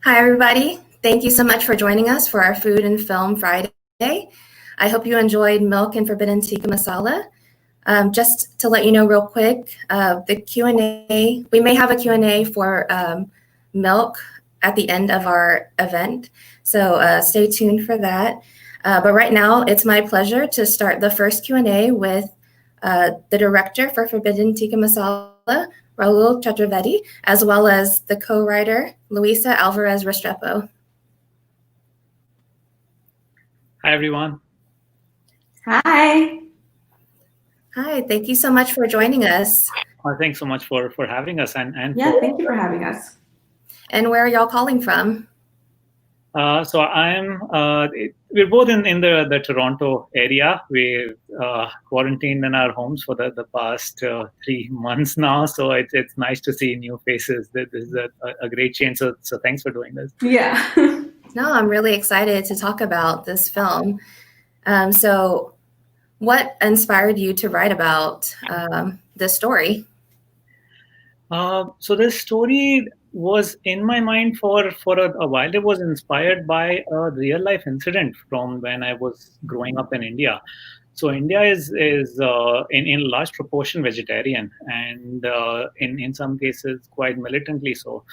Hi, everybody. Thank you so much for joining us for our Food and Film Friday. I hope you enjoyed Milk and Forbidden Tikka Masala. Just to let you know real quick, the Q&A, we may have a Q&A for Milk at the end of our event, so stay tuned for that. But right now, it's my pleasure to start the first Q&A with the director for Forbidden Tikka Masala, Rahul Chaturvedi, as well as the co-writer, Luisa Alvarez Restrepo. Hi, everyone. Hi. Hi, thank you so much for joining us. Thanks so much for having us. Thank you for having us. And where are y'all calling from? So we're both in the Toronto area. We've quarantined in our homes for the past 3 months now. So it's nice to see new faces. This is a great change. So thanks for doing this. Yeah. No, I'm really excited to talk about this film. So what inspired you to write about this story? So this story was in my mind for a while. It was inspired by a real life incident from when I was growing up in India. So India is in large proportion vegetarian, and in some cases quite militantly so.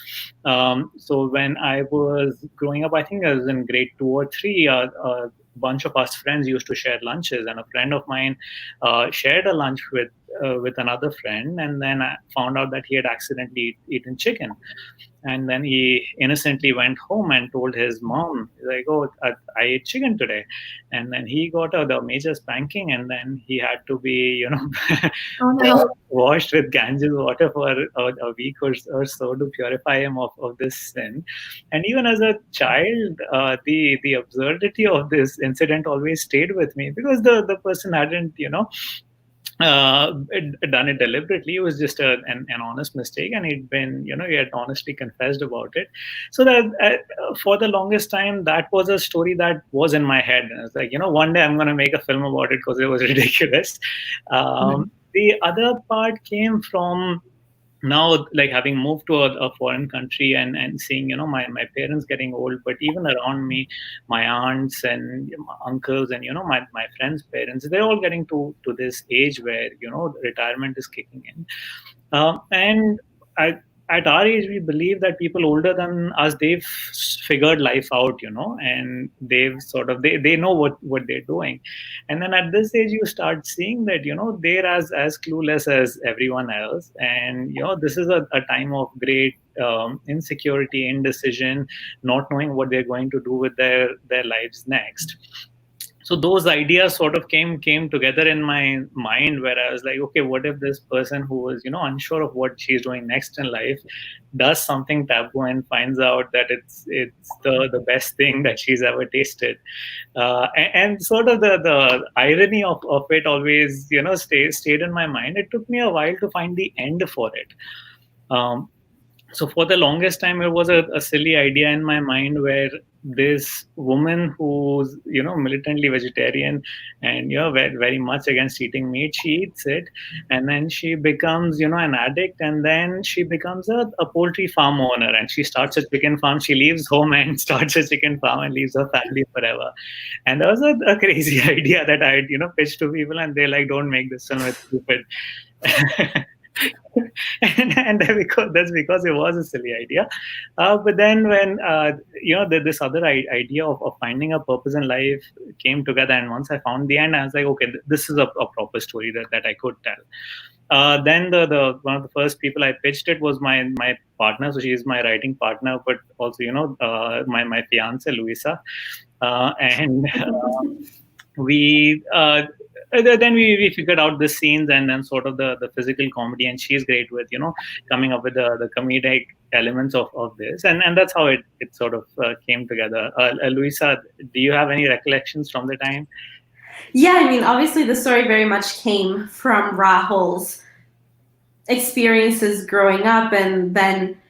So when I was growing up, I think I was in grade 2 or 3. A bunch of us friends used to share lunches, and a friend of mine shared a lunch with another friend, and then I found out that he had accidentally eaten chicken. And then he innocently went home and told his mom, like, "Oh, I ate chicken today." And then he got the major spanking, and then he had to be, Oh, no. washed with Ganges water for a week or so to purify him of this sin. And even as a child, the absurdity of this incident always stayed with me, because the person hadn't, done it deliberately. It was just an honest mistake, and he had honestly confessed about it. So that for the longest time, that was a story that was in my head. And it's like, one day I'm going to make a film about it because it was ridiculous. The other part came from now, like, having moved to a foreign country and seeing my parents getting old, but even around me, my aunts and my uncles and my friends' parents, they're all getting to this age where retirement is kicking in. And at our age, we believe that people older than us, they've figured life out, and they've they know what they're doing. And then at this age, you start seeing that they're as clueless as everyone else. And this is a time of great insecurity, indecision, not knowing what they're going to do with their lives next. So those ideas sort of came together in my mind, where I was like, okay, what if this person who was unsure of what she's doing next in life does something taboo and finds out that it's the best thing that she's ever tasted. And sort of the irony of it always stayed in my mind. It took me a while to find the end for it. So for the longest time, it was a silly idea in my mind, where this woman who's militantly vegetarian and very, very much against eating meat, she eats it, and then she becomes an addict, and then she becomes a poultry farm owner, and she starts a chicken farm. She leaves home and starts a chicken farm and leaves her family forever. And that was a crazy idea that I pitched to people, and they're like, "Don't make this film, it's stupid." and that's because it was a silly idea. But then when this other idea of finding a purpose in life came together, and once I found the end, I was like, okay, this is a proper story that I could tell. Then the one of the first people I pitched it was my partner. So she's my writing partner, but also my fiance Luisa, and we. Then we figured out the scenes and then sort of the physical comedy, and she's great with coming up with the comedic elements of this, and that's how it sort of came together. Luisa, do you have any recollections from the time? Yeah, I mean, obviously the story very much came from Rahul's experiences growing up, and then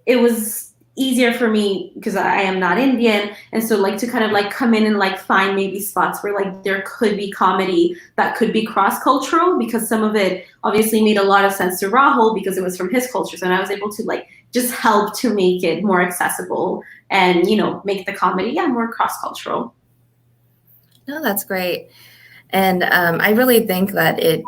it was easier for me because I am not Indian, and so like to kind of like come in and like find maybe spots where like there could be comedy that could be cross-cultural, because some of it obviously made a lot of sense to Rahul because it was from his culture. So I was able to like just help to make it more accessible and, make the comedy, more cross-cultural. No, that's great. And I really think that it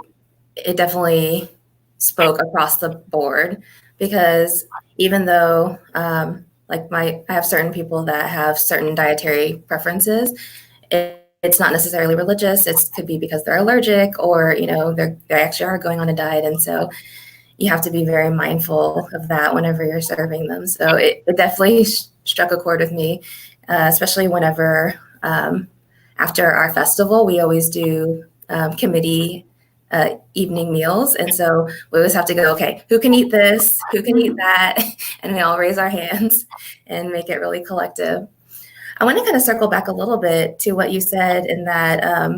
definitely spoke across the board, because even though I have certain people that have certain dietary preferences, it's not necessarily religious. It could be because they're allergic, or they actually are going on a diet, and so you have to be very mindful of that whenever you're serving them. So it definitely struck a chord with me, especially whenever after our festival, we always do committee evening meals. And so we always have to go, okay, who can eat this? Who can eat that? And we all raise our hands and make it really collective. I want to kind of circle back a little bit to what you said in that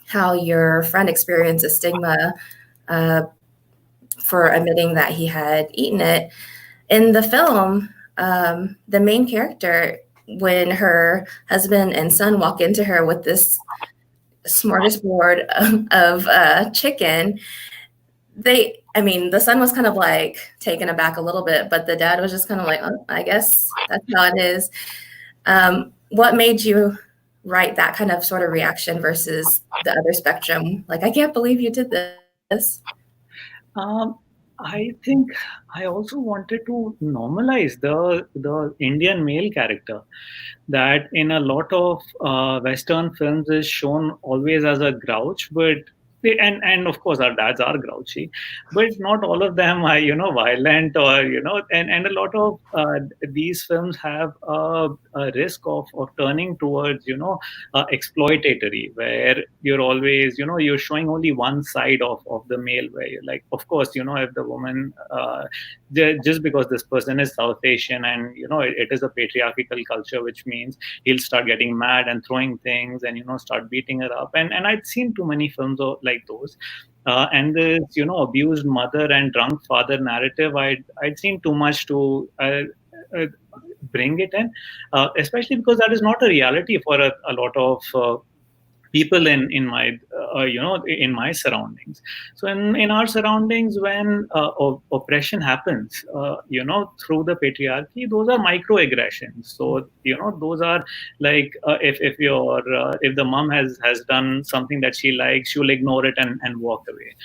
how your friend experienced a stigma for admitting that he had eaten it. In the film, the main character, when her husband and son walk into her with this smorgasbord of chicken, the son was kind of like taken aback a little bit, but the dad was just kind of like, oh, I guess that's how it is. What made you write that kind of sort of reaction versus the other spectrum? Like, I can't believe you did this. I think I also wanted to normalize the Indian male character that in a lot of Western films is shown always as a grouch, but and of course our dads are grouchy, but not all of them are violent, or and a lot of these films have a risk of turning towards exploitatory, where you're always you're showing only one side of the male, where you're like, of course if the woman just because this person is South Asian, and it is a patriarchal culture, which means he'll start getting mad and throwing things and start beating her up, and I'd seen too many films like those, and this abused mother and drunk father narrative, I'd seen too much to bring it in, especially because that is not a reality for a lot of people in my in my surroundings. So in our surroundings, when oppression happens through the patriarchy, those are microaggressions. So those are like if the mom has done something that she likes, she'll ignore it and walk away.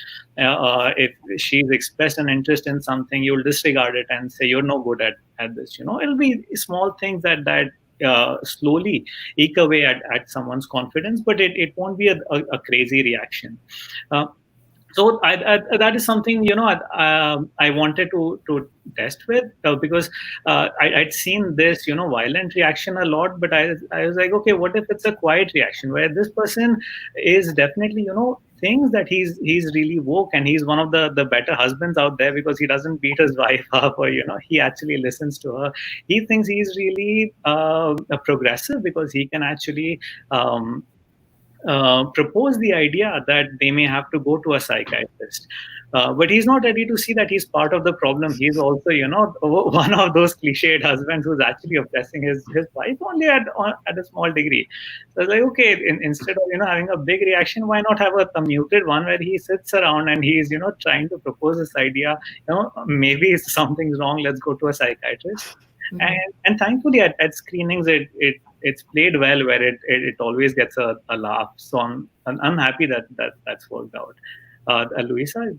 If she's expressed an interest in something, you'll disregard it and say you're no good at this. It'll be small things that slowly eke away at someone's confidence, but it won't be a crazy reaction. So that is something I wanted to test with, because I'd seen this violent reaction a lot, but I was like, okay, what if it's a quiet reaction where this person is definitely thinks that he's really woke and he's one of the better husbands out there, because he doesn't beat his wife up, or he actually listens to her. He thinks he's really progressive because he can actually propose the idea that they may have to go to a psychiatrist. But he's not ready to see that he's part of the problem. He's also, one of those cliched husbands who's actually oppressing his wife only at a small degree. So it's like, okay, instead of, having a big reaction, why not have a muted one where he sits around and he's, trying to propose this idea, maybe something's wrong, let's go to a psychiatrist. Mm-hmm. And thankfully at screenings, it's played well, where it always gets a laugh. So I'm happy that's worked out. Luisa?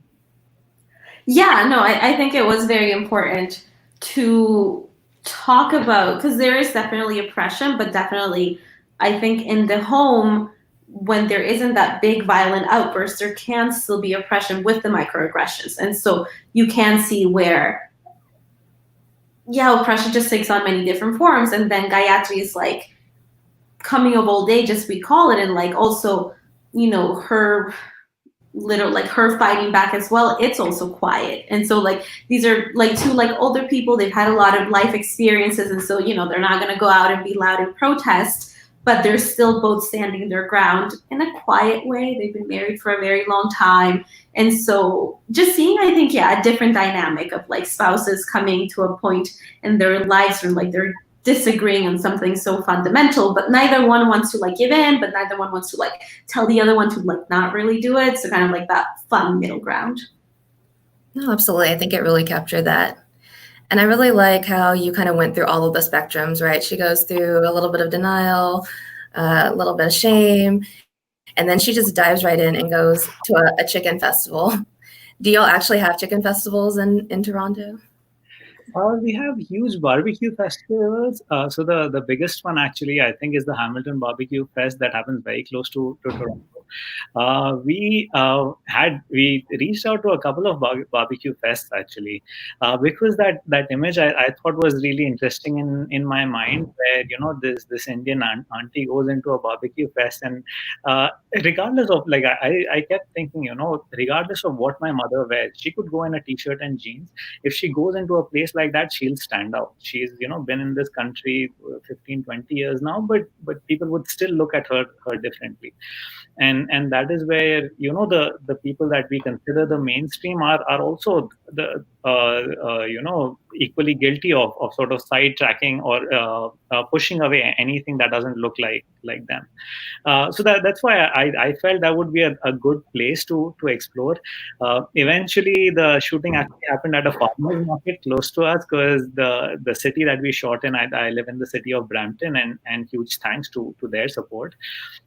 Yeah, no, I think it was very important to talk about, because there is definitely oppression, but definitely I think in the home, when there isn't that big violent outburst, there can still be oppression with the microaggressions. And so you can see where, oppression just takes on many different forms. And then Gayatri is like coming of old age, as we call it, and like also, her little, like her fighting back as well, it's also quiet. And so like these are like two like older people, they've had a lot of life experiences, and so they're not going to go out and be loud and protest, but they're still both standing their ground in a quiet way. They've been married for a very long time. And so just seeing, I think, a different dynamic of like spouses coming to a point in their lives where like they're disagreeing on something so fundamental, but neither one wants to like give in, but neither one wants to like tell the other one to like not really do it. So kind of like that fun middle ground. No, absolutely. I think it really captured that. And I really like how you kind of went through all of the spectrums, right? She goes through a little bit of denial, a little bit of shame, and then she just dives right in and goes to a chicken festival. Do y'all actually have chicken festivals in Toronto? We have huge barbecue festivals. So the biggest one actually, I think, is the Hamilton Barbecue Fest that happens very close to Toronto. We reached out to a couple of barbecue fests actually, because that image I thought was really interesting in my mind, where this Indian auntie goes into a barbecue fest, and regardless of, like, I kept thinking, regardless of what my mother wears, she could go in a t-shirt and jeans. If she goes into a place like that, she'll stand out. She's been in this country 15-20 years now, but people would still look at her differently. And that is where the people that we consider the mainstream are also the equally guilty of sort of sidetracking or pushing away anything that doesn't look like them. So that's why I felt that would be a good place to explore. Eventually, the shooting actually happened at a farmer's market close to us, because the city that we shot in, I live in the city of Brampton, and huge thanks to their support.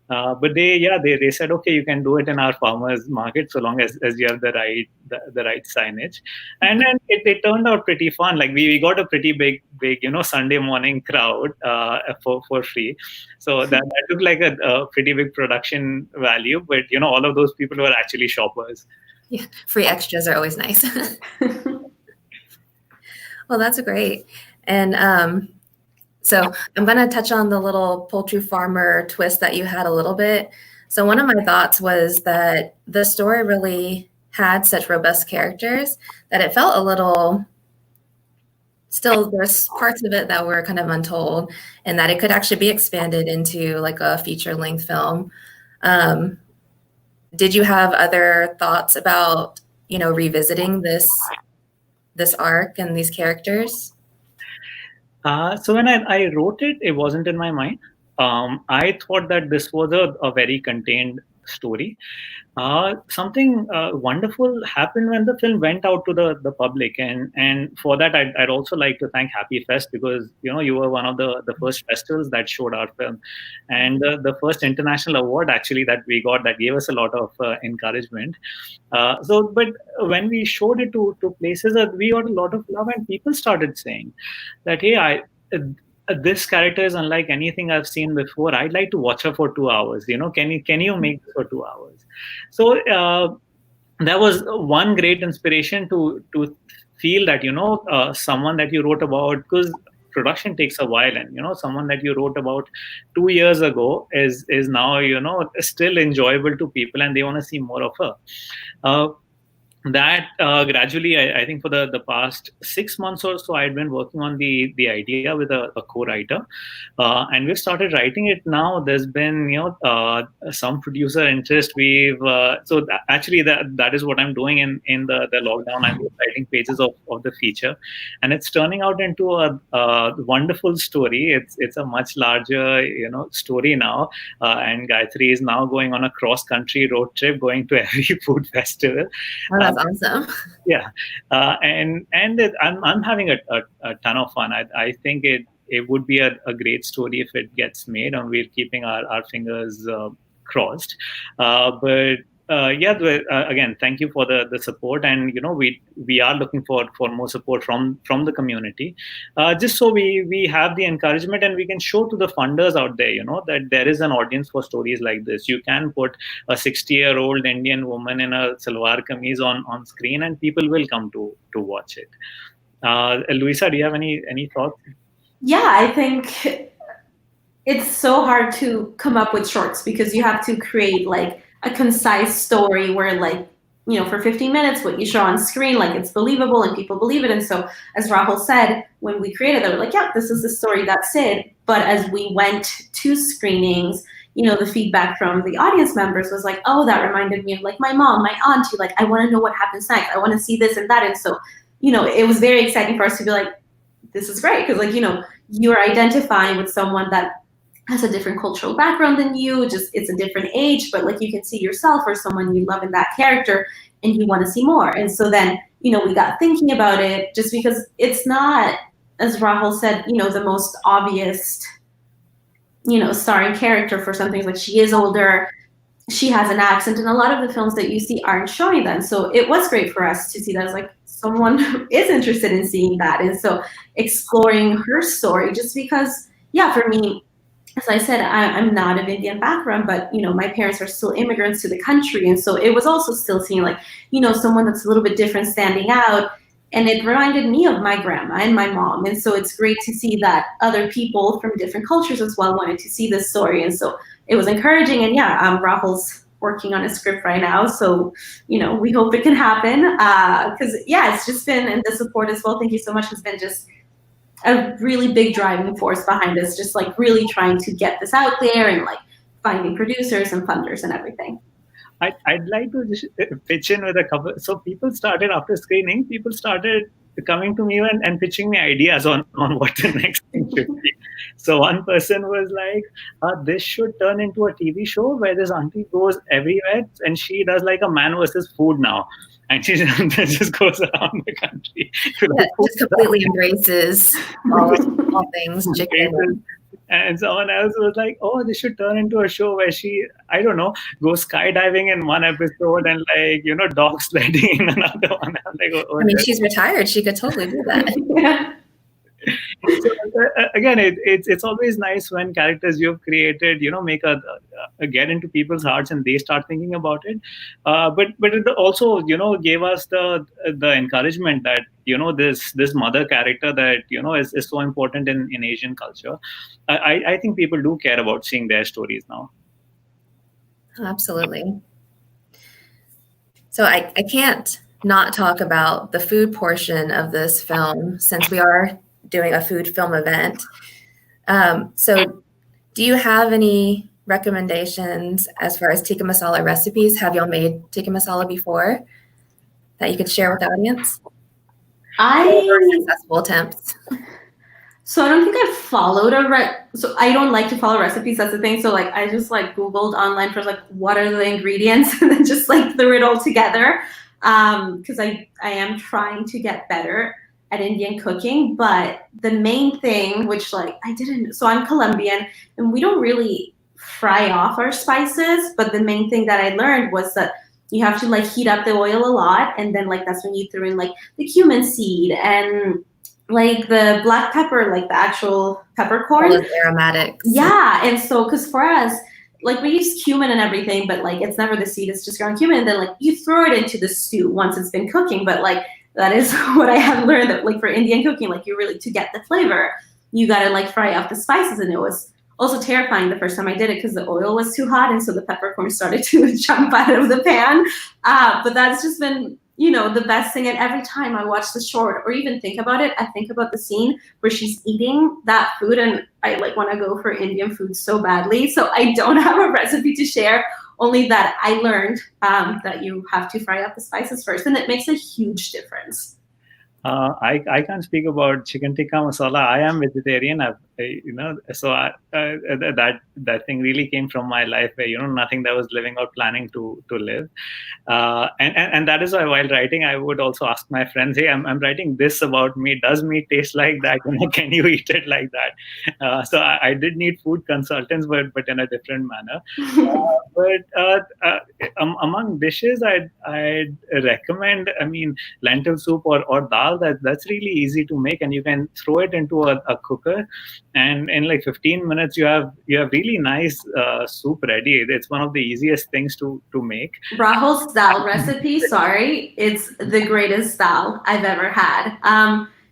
But they said, okay, you can do it in our farmers market so long as you have the right signage. And then it turned out pretty fun. Like we got a pretty big Sunday morning crowd for free. So that looked like a pretty big production value. But all of those people were actually shoppers. Yeah, free extras are always nice. Well, that's great. And so I'm going to touch on the little poultry farmer twist that you had a little bit. So one of my thoughts was that the story really had such robust characters that it felt a little, still there's parts of it that were kind of untold, and that it could actually be expanded into like a feature-length film. Did you have other thoughts about, revisiting this arc and these characters? So when I wrote it, it wasn't in my mind. I thought that this was a very contained story. Something wonderful happened when the film went out to the public, and for that I'd also like to thank Happy Fest, because you were one of the first festivals that showed our film, and the first international award actually that we got, that gave us a lot of encouragement. But when we showed it to places, we got a lot of love, and people started saying that, hey, this character is unlike anything I've seen before. I'd like to watch her for 2 hours. Can you make this for 2 hours? So that was one great inspiration to feel that someone that you wrote about, because production takes a while, and someone that you wrote about 2 years ago is now still enjoyable to people, and they want to see more of her. That gradually, I think for the past 6 months or so, I'd been working on the idea with a co-writer, and we've started writing it now. There's been some producer interest. Actually that is what I'm doing in the lockdown. I'm writing pages of the feature, and it's turning out into a wonderful story. It's a much larger story now, and Gayatri is now going on a cross-country road trip, going to every food festival. Oh, that's awesome. Yeah, and I'm having a ton of fun. I think it would be a great story if it gets made, and we're keeping our fingers crossed. Again, thank you for the support, and we are looking for more support from the community, just so we have the encouragement, and we can show to the funders out there that there is an audience for stories like this. You can put a 60-year-old Indian woman in a salwar kameez on screen, and people will come to watch it. Luisa, do you have any thoughts? Yeah, I think it's so hard to come up with shorts, because you have to create like a concise story where, like, for 15 minutes, what you show on screen, like, it's believable and people believe it. And so, as Rahul said, when we created it, we're like, yeah, this is the story, that's it. But as we went to screenings, the feedback from the audience members was like, oh, that reminded me of like my mom, my auntie, like, I want to know what happens next. I want to see this and that. And so, it was very exciting for us to be like, this is great. Because, like, you're identifying with someone that has a different cultural background than you, just it's a different age, but like you can see yourself or someone you love in that character, and you want to see more. And so then we got thinking about it, just because it's not, as Rahul said, the most obvious, starring character for some things. Like, she is older, she has an accent, and a lot of the films that you see aren't showing that. So it was great for us to see that as like someone is interested in seeing that. And so exploring her story, just because, for me, as I said, I'm not of Indian background, but, my parents are still immigrants to the country. And so it was also still seeing like, someone that's a little bit different standing out. And it reminded me of my grandma and my mom. And so it's great to see that other people from different cultures as well wanted to see this story. And so it was encouraging. And Rahul's working on a script right now. So, we hope it can happen. Because, it's just been, and the support as well, thank you so much, has been just a really big driving force behind us, just like really trying to get this out there and like finding producers and funders and everything. I'd like to just pitch in with a couple. So people started, after screening, people started coming to me and pitching me ideas on what the next thing should be. So one person was like, this should turn into a TV show where this auntie goes everywhere and she does like a man versus food now. And she just goes around the country. Just completely embraces all things chicken. And someone else was like, oh, this should turn into a show where she, I don't know, goes skydiving in one episode and like, dog sledding in another one. I'm like, I mean, she's retired. She could totally do that. So, again, it's always nice when characters you've created, make a get into people's hearts and they start thinking about it. But it also, gave us the encouragement that, this mother character that, is so important in Asian culture. I think people do care about seeing their stories now. Absolutely. So I can't not talk about the food portion of this film, since we are doing a food film event. So do you have any recommendations as far as tikka masala recipes? Have y'all made tikka masala before that you could share with the audience? Or successful attempts? So I don't think I've followed so I don't like to follow recipes, that's the thing. So like I just like Googled online for like what are the ingredients and then just like threw it all together. Because I am trying to get better at Indian cooking, but the main thing, which like so I'm Colombian and we don't really fry off our spices, but the main thing that I learned was that you have to like heat up the oil a lot, and then like that's when you throw in like the cumin seed and like the black pepper, like the actual peppercorn. All those aromatics. Yeah, and so because for us, like we use cumin and everything, but like it's never the seed, it's just ground cumin, and then like you throw it into the stew once it's been cooking. But like that is what I have learned, that like for Indian cooking, like you really, to get the flavor, you gotta like fry off the spices. And it was also terrifying the first time I did it because the oil was too hot, and so the peppercorn started to jump out of the pan. But that's just been, the best thing. And every time I watch the short or even think about it, I think about the scene where she's eating that food, and I like want to go for Indian food so badly. So I don't have a recipe to share, only that I learned that you have to fry up the spices first, and it makes a huge difference. I can't speak about chicken tikka masala. I am vegetarian. So that thing really came from my life, where nothing that was living or planning to live, and that is why while writing, I would also ask my friends, hey, I'm writing this about me. Does meat taste like that? Can you eat it like that? So I did need food consultants, but in a different manner. Among dishes, I'd recommend, lentil soup or dal. That's really easy to make, and you can throw it into a cooker, and in like 15 minutes you have really nice soup ready. It's one of the easiest things to make. Rahul's dal recipe, sorry, it's the greatest dal I've ever had.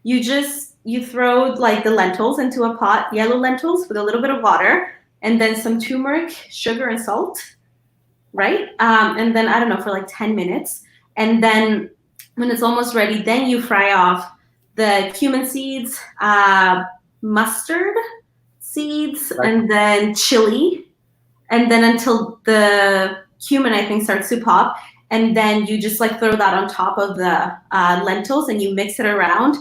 You throw like the lentils into a pot, yellow lentils with a little bit of water, and then some turmeric, sugar, and salt, right? And then I don't know, for like 10 minutes, and then when it's almost ready, then you fry off the cumin seeds, mustard seeds, right, and then chili, and then until the cumin, I think, starts to pop, and then you just like throw that on top of the lentils and you mix it around.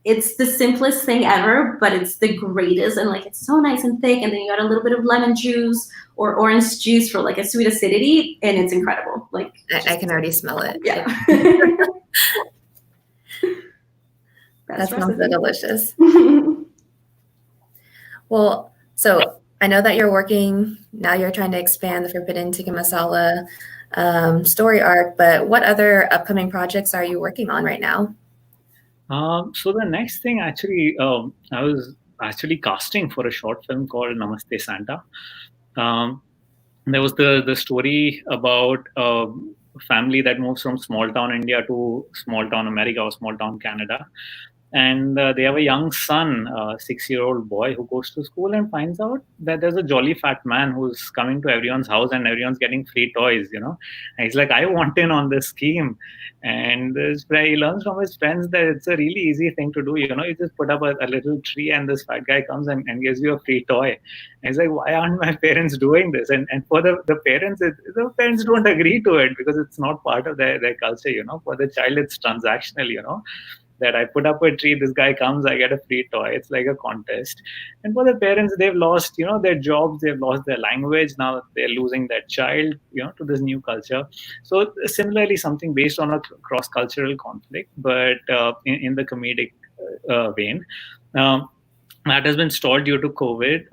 It's the simplest thing ever, but it's the greatest, and like it's so nice and thick, and then you add a little bit of lemon juice or orange juice for like a sweet acidity, and it's incredible. Like I can already smell it. Yeah. That sounds so delicious. Well, so I know that you're working, now you're trying to expand the Forbidden Tikka Masala story arc, but what other upcoming projects are you working on right now? So the next thing, actually, I was actually casting for a short film called Namaste Santa. There was the story about a family that moves from small town India to small town America or small town Canada. And they have a young son, a 6-year-old boy, who goes to school and finds out that there's a jolly fat man who's coming to everyone's house and everyone's getting free toys, And he's like, I want in on this scheme. And he learns from his friends that it's a really easy thing to do. You just put up a little tree and this fat guy comes and gives you a free toy. And he's like, why aren't my parents doing this? And for the parents, the parents don't agree to it because it's not part of their culture, For the child, it's transactional, that I put up a tree, this guy comes, I get a free toy. It's like a contest. And for the parents, they've lost, their jobs, they've lost their language. Now they're losing their child, to this new culture. So similarly, something based on a cross-cultural conflict, but in the comedic vein. That has been stalled due to COVID.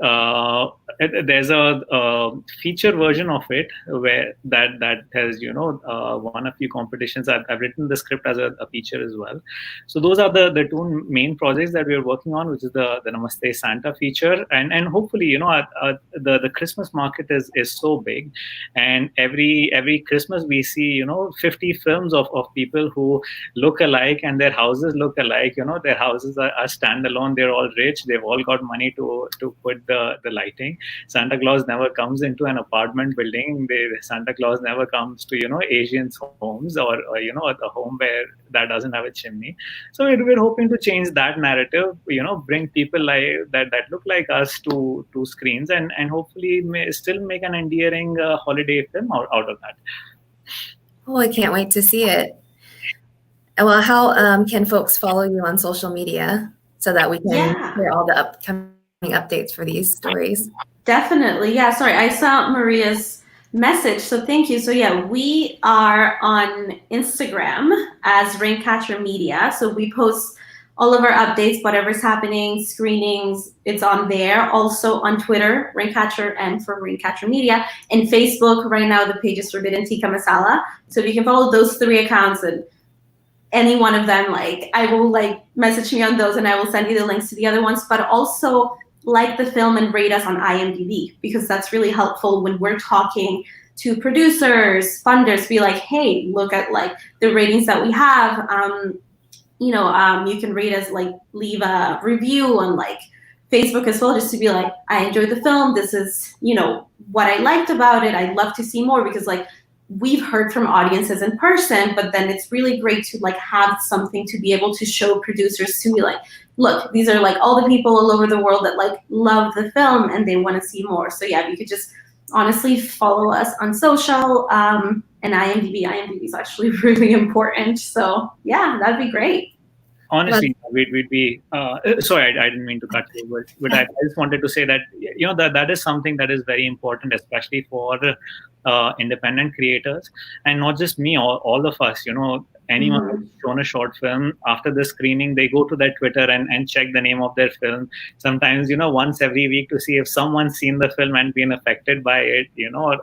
There's a feature version of it where that has won a few competitions. I've written the script as a feature as well. So those are the two main projects that we are working on, which is the Namaste Santa feature, and hopefully the Christmas market is so big, and every Christmas we see 50 films of people who look alike and their houses look alike. Their houses are standalone. They're all rich. They've all got money to put the lighting. Santa Claus never comes into an apartment building. Santa Claus never comes to Asians' homes or a home where that doesn't have a chimney. So we're hoping to change that narrative. Bring people like that look like us to screens and hopefully still make an endearing holiday film out of that. Oh, I can't wait to see it. Well, how can folks follow you on social media so that we can hear all the upcoming updates for these stories? Definitely. Yeah, sorry, I saw Maria's message, so thank you. So yeah, we are on Instagram as Raincatcher Media. So we post all of our updates, whatever's happening, screenings, it's on there. Also on Twitter, Raincatcher and for Raincatcher Media. And Facebook, right now the page is Forbidden Tikka Masala. So if you can follow those 3 accounts and any one of them, I will message me on those and I will send you the links to the other ones, but also like the film and rate us on IMDb, because that's really helpful when we're talking to producers, funders, be like, hey, look at the ratings that we have. You can rate us, leave a review on Facebook as well, just to be like, I enjoyed the film. This is, what I liked about it. I'd love to see more, because we've heard from audiences in person, but then it's really great to have something to be able to show producers to be like, look, these are all the people all over the world that love the film and they want to see more. So yeah, you could just honestly follow us on social and IMDb. IMDb is actually really important. So yeah, that'd be great. Honestly, we'd be sorry, I didn't mean to cut you, but I just wanted to say that that is something that is very important, especially for independent creators, and not just me, all of us. Anyone who's shown a short film, after the screening, they go to their Twitter and check the name of their film. Sometimes, once every week, to see if someone's seen the film and been affected by it, or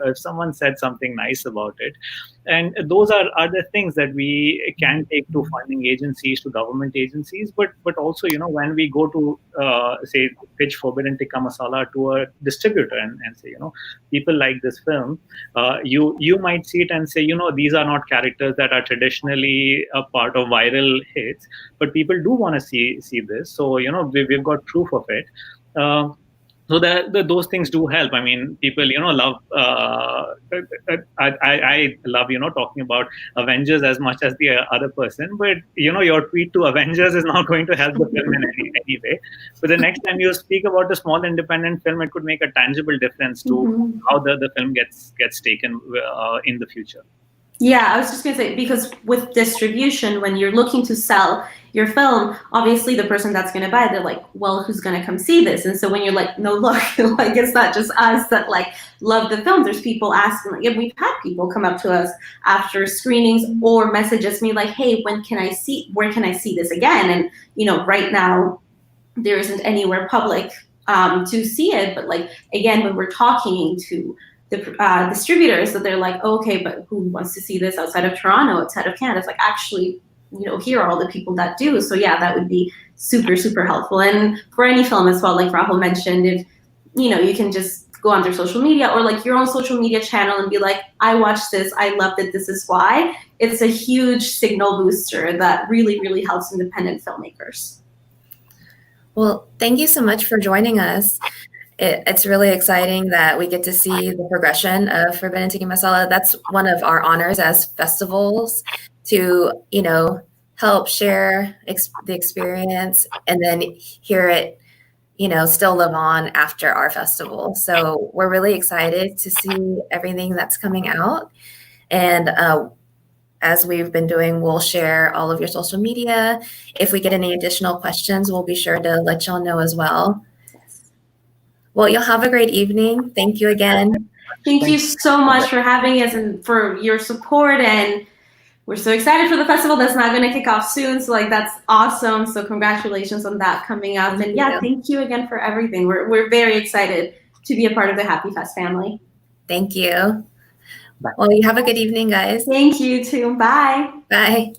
if someone said something nice about it. And those are the things that we can take to funding agencies, to government agencies, but also, when we go to, say, pitch Forbidden Tikka Masala to a distributor and say, people like this film, you might see it and say, these are not characters that are traditionally a part of viral hits, but people do want to see this. So, we've got proof of it. So those things do help. I mean, people, love. I love, talking about Avengers as much as the other person. But your tweet to Avengers is not going to help the film in any way. But the next time you speak about a small independent film, it could make a tangible difference to how the film gets taken in the future. Yeah, I was just going to say, because with distribution, when you're looking to sell your film, obviously the person that's going to buy it, they're like, well, who's going to come see this? And so when you're like, no, look, like it's not just us that like love the film. There's people asking, like, yeah, we've had people come up to us after screenings or messages me like, hey, where can I see this again? And, you know, right now there isn't anywhere public to see it. But like, again, when we're talking to the distributors, that they're like, okay, but who wants to see this outside of Toronto, outside of Canada? It's like, actually, you know, here are all the people that do. So yeah, that would be super, super helpful. And for any film as well, like Rahul mentioned, if, you know, you can just go on their social media or like your own social media channel and be like, I watched this, I loved it, this is why. It's a huge signal booster that really, really helps independent filmmakers. Well, thank you so much for joining us. It's really exciting that we get to see the progression of Forbidden Tikka Masala. That's one of our honors as festivals, to, you know, help share the experience and then hear it, you know, still live on after our festival. So we're really excited to see everything that's coming out. And as we've been doing, we'll share all of your social media. If we get any additional questions, we'll be sure to let y'all know as well. Well, you'll have a great evening. Thank you again. Thank you so much for having us and for your support. And we're so excited for the festival that's not going to kick off soon. So like, that's awesome. So congratulations on that coming up. And yeah, thank you again for everything. We're very excited to be a part of the Happy Fest family. Thank you. Well, you have a good evening, guys. Thank you too. Bye. Bye.